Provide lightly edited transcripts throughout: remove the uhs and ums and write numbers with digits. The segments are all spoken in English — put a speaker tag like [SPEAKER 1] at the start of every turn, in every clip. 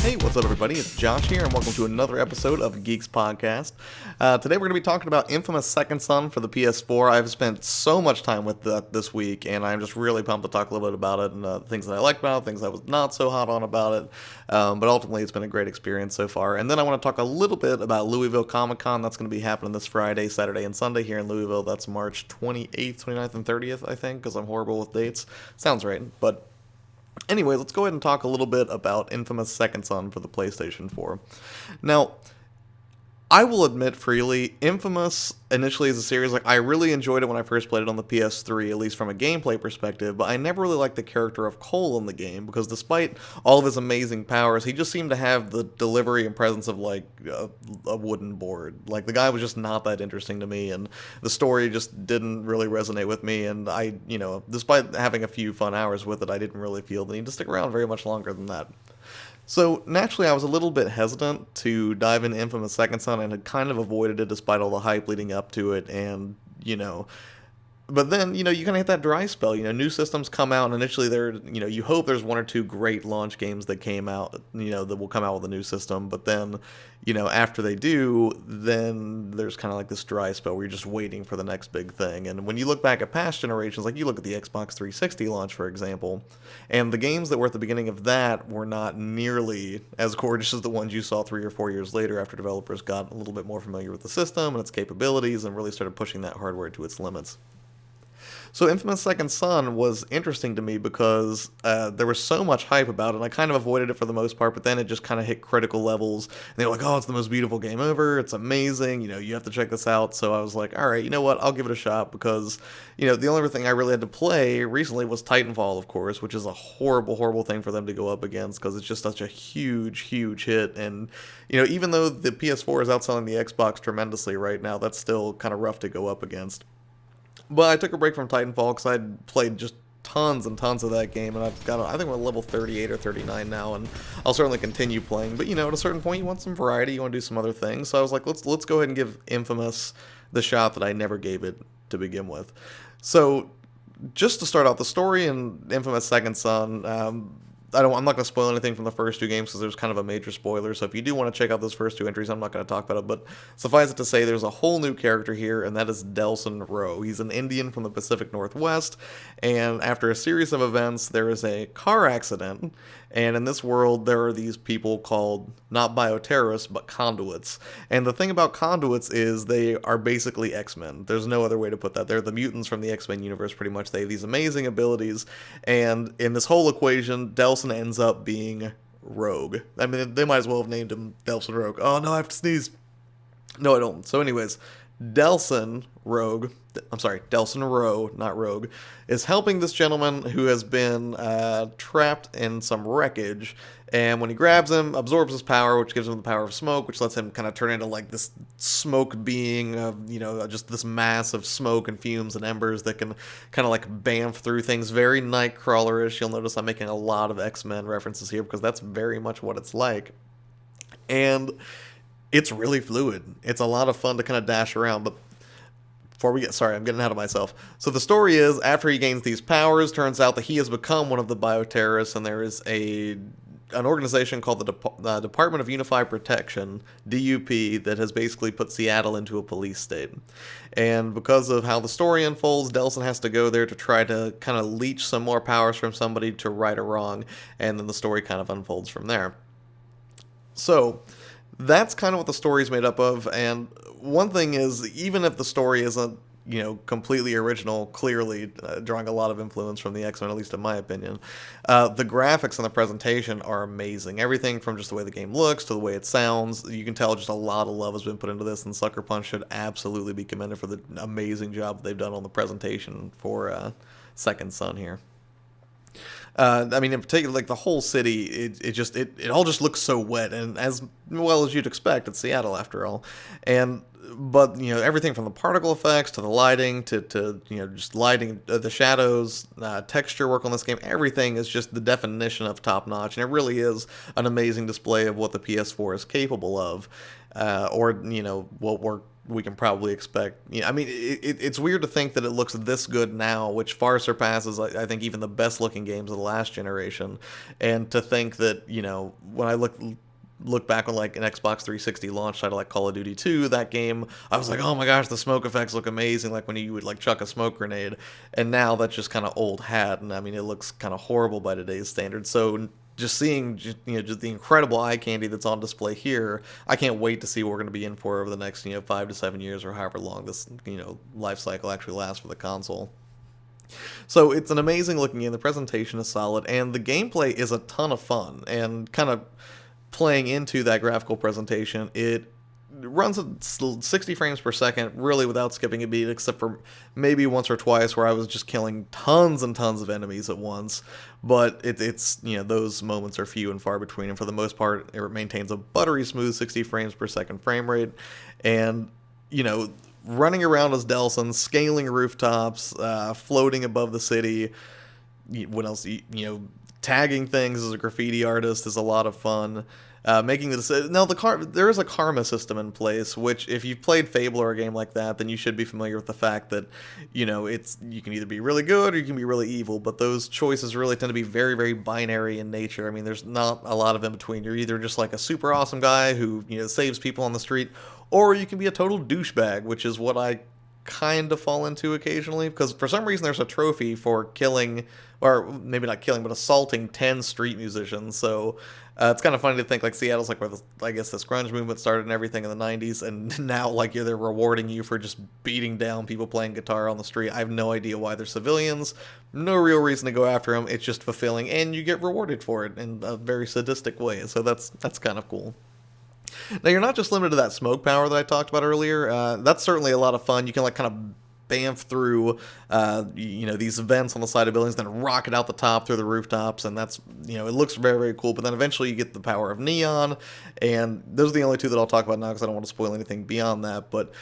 [SPEAKER 1] Hey, what's up, everybody? It's Josh here, and welcome to another episode of Geeks Podcast. Today, we're going to be talking about Infamous Second Son for the PS4. I've spent so much time with that this week, and I'm just really pumped to talk a little bit about it and things that I liked about it, things I was not so hot on about it. But ultimately, it's been a great experience so far. And then I want to talk a little bit about Louisville Comic Con. That's going to be happening this Friday, Saturday, and Sunday here in Louisville. That's March 28th, 29th, and 30th, I think, because I'm horrible with dates. Sounds right, but anyway, let's go ahead and talk a little bit about Infamous Second Son for the PlayStation 4. Now, I will admit freely, Infamous initially as a series, I really enjoyed it when I first played it on the PS3, at least from a gameplay perspective, but I never really liked the character of Cole in the game, because despite all of his amazing powers, he just seemed to have the delivery and presence of, a wooden board. The guy was just not that interesting to me, and the story just didn't really resonate with me, and despite having a few fun hours with it, I didn't really feel the need to stick around very much longer than that. So, naturally, I was a little bit hesitant to dive into Infamous Second Son and had kind of avoided it despite all the hype leading up to it, and, but then, you kind of hit that dry spell. New systems come out, and initially you hope there's one or two great launch games that came out, that will come out with a new system, but then, after they do, then there's kind of this dry spell where you're just waiting for the next big thing. And when you look back at past generations, you look at the Xbox 360 launch, for example, and the games that were at the beginning of that were not nearly as gorgeous as the ones you saw 3 or 4 years later after developers got a little bit more familiar with the system and its capabilities and really started pushing that hardware to its limits. So Infamous Second Son was interesting to me because there was so much hype about it, and I kind of avoided it for the most part, but then it just kind of hit critical levels, and they were like, oh, it's the most beautiful game ever, it's amazing, you have to check this out. So I was like, alright, you know what, I'll give it a shot, because, the only other thing I really had to play recently was Titanfall, of course, which is a horrible, horrible thing for them to go up against, because it's just such a huge, huge hit, and, even though the PS4 is outselling the Xbox tremendously right now, that's still kind of rough to go up against. But I took a break from Titanfall because I'd played just tons and tons of that game, and I think we're level 38 or 39 now, and I'll certainly continue playing. But, at a certain point, you want some variety, you want to do some other things. So I was like, let's go ahead and give Infamous the shot that I never gave it to begin with. So, just to start out the story in Infamous Second Son, I'm not going to spoil anything from the first two games because there's kind of a major spoiler, so if you do want to check out those first two entries, I'm not going to talk about it, but suffice it to say, there's a whole new character here, and that is Delson Rowe. He's an Indian from the Pacific Northwest, and after a series of events, there is a car accident, and in this world, there are these people called, not bioterrorists, but conduits. And the thing about conduits is they are basically X-Men. There's no other way to put that. They're the mutants from the X-Men universe, pretty much. They have these amazing abilities, and in this whole equation, Delson ends up being Rogue. I mean, they might as well have named him Delson Rogue. Oh, no, I have to sneeze. No, I don't. So anyways, Delson Rowe, not Rogue, is helping this gentleman who has been trapped in some wreckage, and when he grabs him, absorbs his power, which gives him the power of smoke, which lets him kind of turn into this smoke being of, just this mass of smoke and fumes and embers that can kind of bamf through things, very Nightcrawler-ish. You'll notice I'm making a lot of X-Men references here because that's very much what it's like. And it's really fluid. It's a lot of fun to kind of dash around, but I'm getting ahead of myself. So the story is, after he gains these powers, turns out that he has become one of the bioterrorists, and there is an organization called the Department of Unified Protection, DUP, that has basically put Seattle into a police state. And because of how the story unfolds, Delson has to go there to try to kind of leech some more powers from somebody to right a wrong, and then the story kind of unfolds from there. So that's kind of what the story is made up of, and one thing is, even if the story isn't, completely original, clearly drawing a lot of influence from the X-Men, at least in my opinion, the graphics and the presentation are amazing. Everything from just the way the game looks to the way it sounds, you can tell just a lot of love has been put into this, and Sucker Punch should absolutely be commended for the amazing job they've done on the presentation for Second Son here. In particular, the whole city, it all just looks so wet, and as well as you'd expect, it's Seattle after all. But everything from the particle effects to the lighting to just lighting, the shadows, texture work on this game, everything is just the definition of top notch, and it really is an amazing display of what the PS4 is capable of, or what we're we can probably expect. I mean, it's weird to think that it looks this good now, which far surpasses, I think, even the best looking games of the last generation. And to think that, when I look back on like an Xbox 360 launch title like Call of Duty 2, that game, I was like, oh my gosh, the smoke effects look amazing, like when you would like chuck a smoke grenade. And now that's just kind of old hat, and I mean, it looks kind of horrible by today's standards. So just seeing just the incredible eye candy that's on display here, I can't wait to see what we're going to be in for over the next 5 to 7 years or however long this life cycle actually lasts for the console. So it's an amazing looking game. The presentation is solid, and the gameplay is a ton of fun. And kind of playing into that graphical presentation, it runs at 60 frames per second, really without skipping a beat, except for maybe once or twice where I was just killing tons and tons of enemies at once. But it's those moments are few and far between, and for the most part, it maintains a buttery smooth 60 frames per second frame rate. And running around as Delson, scaling rooftops, floating above the city. What else? Tagging things as a graffiti artist is a lot of fun. Making the decision. Now, there is a karma system in place, which if you've played Fable or a game like that, then you should be familiar with the fact that, you can either be really good or you can be really evil, but those choices really tend to be very, very binary in nature. I mean, there's not a lot of in between. You're either just like a super awesome guy who, saves people on the street, or you can be a total douchebag, which is what I kind of fall into occasionally, because for some reason there's a trophy for killing, or maybe not killing, but assaulting 10 street musicians. So it's kind of funny to think like Seattle's like where I guess this grunge movement started and everything in the 90s, and now like they're rewarding you for just beating down people playing guitar on the street. I have no idea why they're civilians, no real reason to go after them. It's just fulfilling, and you get rewarded for it in a very sadistic way. So that's kind of cool. Now, you're not just limited to that smoke power that I talked about earlier. That's certainly a lot of fun. You can like kind of bamf through, these vents on the side of buildings, then rocket out the top through the rooftops, and that's, it looks very, very cool. But then eventually you get the power of neon, and those are the only two that I'll talk about now because I don't want to spoil anything beyond that. But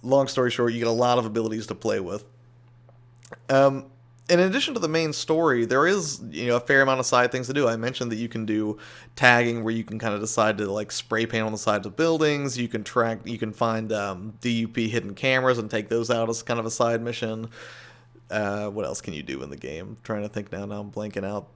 [SPEAKER 1] long story short, you get a lot of abilities to play with. In addition to the main story, there is, a fair amount of side things to do. I mentioned that you can do tagging where you can kind of decide to like spray paint on the sides of buildings. You can find DUP hidden cameras and take those out as kind of a side mission. What else can you do in the game? I'm trying to think now I'm blanking out.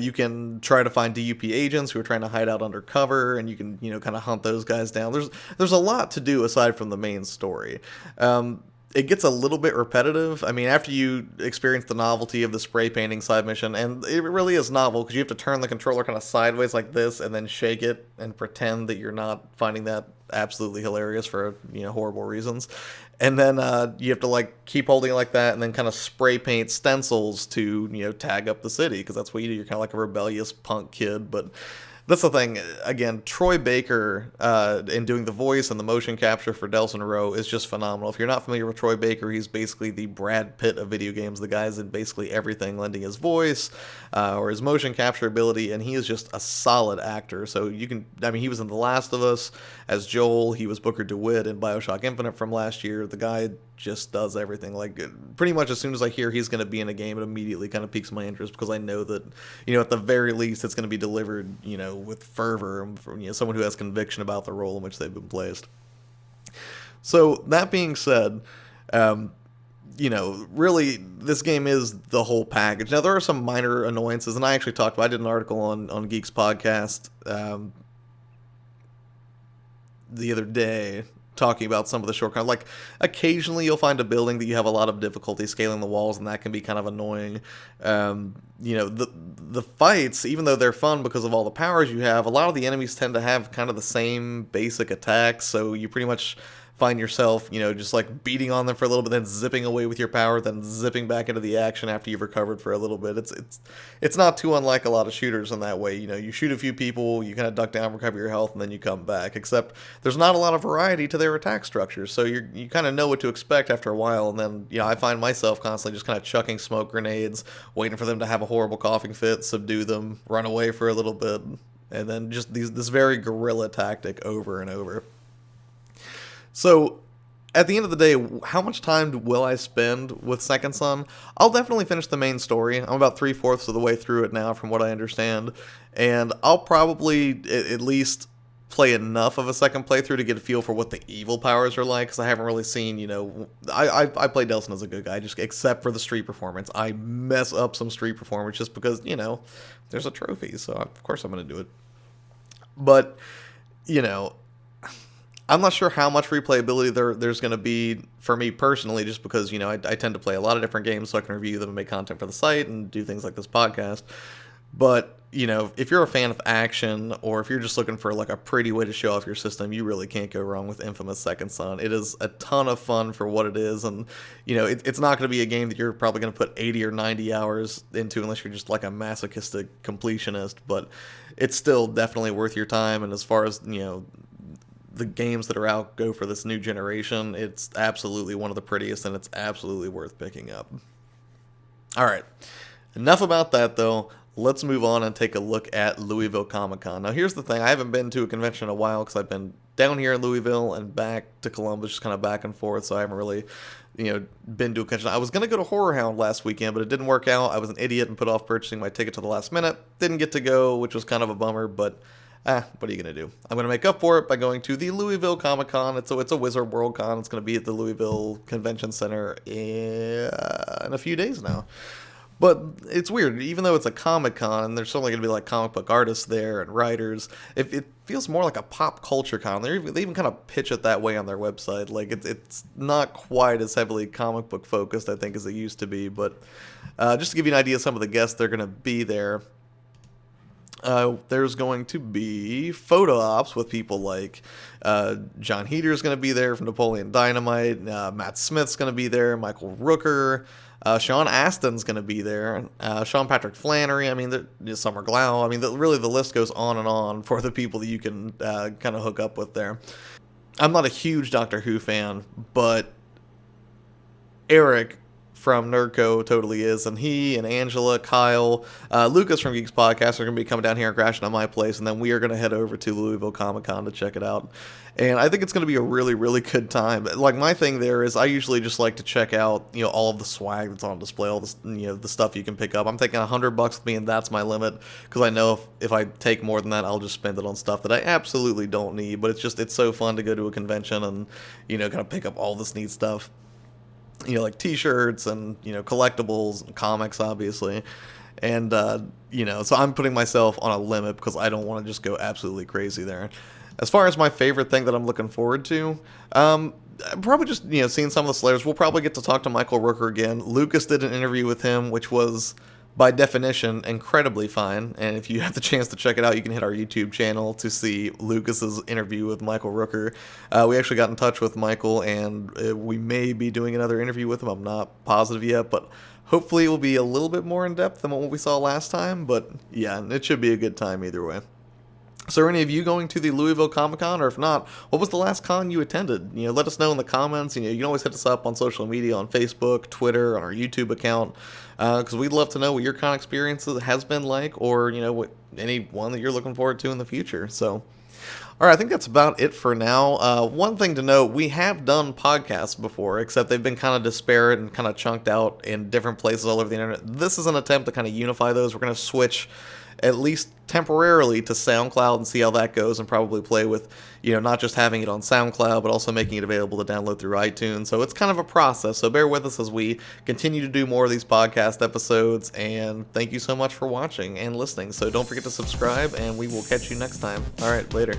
[SPEAKER 1] You can try to find DUP agents who are trying to hide out under cover, and you can, kind of hunt those guys down. There's a lot to do aside from the main story. It gets a little bit repetitive. I mean, after you experience the novelty of the spray painting side mission, and it really is novel because you have to turn the controller kind of sideways like this and then shake it and pretend that you're not finding that absolutely hilarious for, horrible reasons. And then you have to like keep holding it like that and then kind of spray paint stencils to, tag up the city, because that's what you do. You're kind of like a rebellious punk kid, but that's the thing. Again, Troy Baker in doing the voice and the motion capture for Delson Rowe is just phenomenal. If you're not familiar with Troy Baker, he's basically the Brad Pitt of video games. The guy's in basically everything, lending his voice or his motion capture ability, and he is just a solid actor. So he was in The Last of Us as Joel. He was Booker DeWitt in BioShock Infinite from last year. The guy just does everything. Like, pretty much as soon as I hear he's going to be in a game, it immediately kind of piques my interest, because I know that, at the very least, it's going to be delivered, with fervor from, someone who has conviction about the role in which they've been placed. So, that being said, really, this game is the whole package. Now, there are some minor annoyances, and I did an article on Geeks podcast the other day, talking about some of the shortcuts. Like, occasionally you'll find a building that you have a lot of difficulty scaling the walls, and that can be kind of annoying. The fights, even though they're fun because of all the powers you have, a lot of the enemies tend to have kind of the same basic attacks, so you pretty much find yourself, just like beating on them for a little bit, then zipping away with your power, then zipping back into the action after you've recovered for a little bit. It's not too unlike a lot of shooters in that way. You shoot a few people, you kind of duck down, recover your health, and then you come back. Except there's not a lot of variety to their attack structures, so you kind of know what to expect after a while. And then, I find myself constantly just kind of chucking smoke grenades, waiting for them to have a horrible coughing fit, subdue them, run away for a little bit, and then just this very guerrilla tactic over and over. So, at the end of the day, how much time will I spend with Second Son? I'll definitely finish the main story. I'm about 3/4 of the way through it now, from what I understand. And I'll probably at least play enough of a second playthrough to get a feel for what the evil powers are like, because I haven't really seen, I play Delson as a good guy, just except for the street performance. I mess up some street performance just because, there's a trophy, so of course I'm going to do it. But, I'm not sure how much replayability there's going to be for me personally, just because, I tend to play a lot of different games so I can review them and make content for the site and do things like this podcast. But, if you're a fan of action, or if you're just looking for like a pretty way to show off your system, you really can't go wrong with Infamous Second Son. It is a ton of fun for what it is, and, it's not going to be a game that you're probably going to put 80 or 90 hours into unless you're just like a masochistic completionist, but it's still definitely worth your time. And as far as, the games that are out go for this new generation, it's absolutely one of the prettiest, and it's absolutely worth picking up. All right, enough about that though. Let's move on and take a look at Louisville Comic Con. Now, here's the thing. I haven't been to a convention in a while because I've been down here in Louisville and back to Columbus, just kind of back and forth, so I haven't really, been to a convention. I was going to go to Horror Hound last weekend, but it didn't work out. I was an idiot and put off purchasing my ticket to the last minute. Didn't get to go, which was kind of a bummer, but what are you going to do? I'm going to make up for it by going to the Louisville Comic Con. It's a Wizard World Con. It's going to be at the Louisville Convention Center in a few days now. But it's weird, even though it's a Comic Con, and there's certainly going to be like comic book artists there and writers, it feels more like a pop culture con. They even kind of pitch it that way on their website. Like, it's not quite as heavily comic book focused, I think, as it used to be. But just to give you an idea of some of the guests that are going to be there, there's going to be photo ops with people like John Heater's going to be there from Napoleon Dynamite, Matt Smith's going to be there, Michael Rooker, Sean Astin's going to be there, Sean Patrick Flannery, Summer Glau. Really the list goes on and on for the people that you can kind of hook up with there. I'm not a huge Doctor Who fan, but Eric from Nerdco totally is, and he and Angela, Kyle, Lucas from Geeks Podcast are going to be coming down here and crashing on my place, and then we are going to head over to Louisville Comic Con to check it out. And I think it's going to be a really, really good time. Like, my thing there is I usually just like to check out, all of the swag that's on display, all this, the stuff you can pick up. I'm taking $100 with me, and that's my limit, because I know if I take more than that, I'll just spend it on stuff that I absolutely don't need. But it's so fun to go to a convention and, kind of pick up all this neat stuff. Like t-shirts and, collectibles and comics, obviously. And, so I'm putting myself on a limit because I don't want to just go absolutely crazy there. As far as my favorite thing that I'm looking forward to, probably just, seeing some of the Slayers. We'll probably get to talk to Michael Rooker again. Lucas did an interview with him, which was, by definition, incredibly fine. And if you have the chance to check it out, you can hit our YouTube channel to see Lucas's interview with Michael Rooker. We actually got in touch with Michael, and we may be doing another interview with him. I'm not positive yet, but hopefully it will be a little bit more in depth than what we saw last time. But yeah, it should be a good time either way. So are any of you going to the Louisville Comic Con? Or if not, what was the last con you attended? Let us know in the comments. You can always hit us up on social media, on Facebook, Twitter, on our YouTube account, because we'd love to know what your con experience has been like, or, what any one that you're looking forward to in the future. So, all right, I think that's about it for now. One thing to note, we have done podcasts before, except they've been kind of disparate and kind of chunked out in different places all over the internet. This is an attempt to kind of unify those. We're going to switch, at least temporarily, to SoundCloud and see how that goes, and probably play with, not just having it on SoundCloud, but also making it available to download through iTunes. So it's kind of a process, so bear with us as we continue to do more of these podcast episodes, and thank you so much for watching and listening. So don't forget to subscribe, and we will catch you next time. All right, later.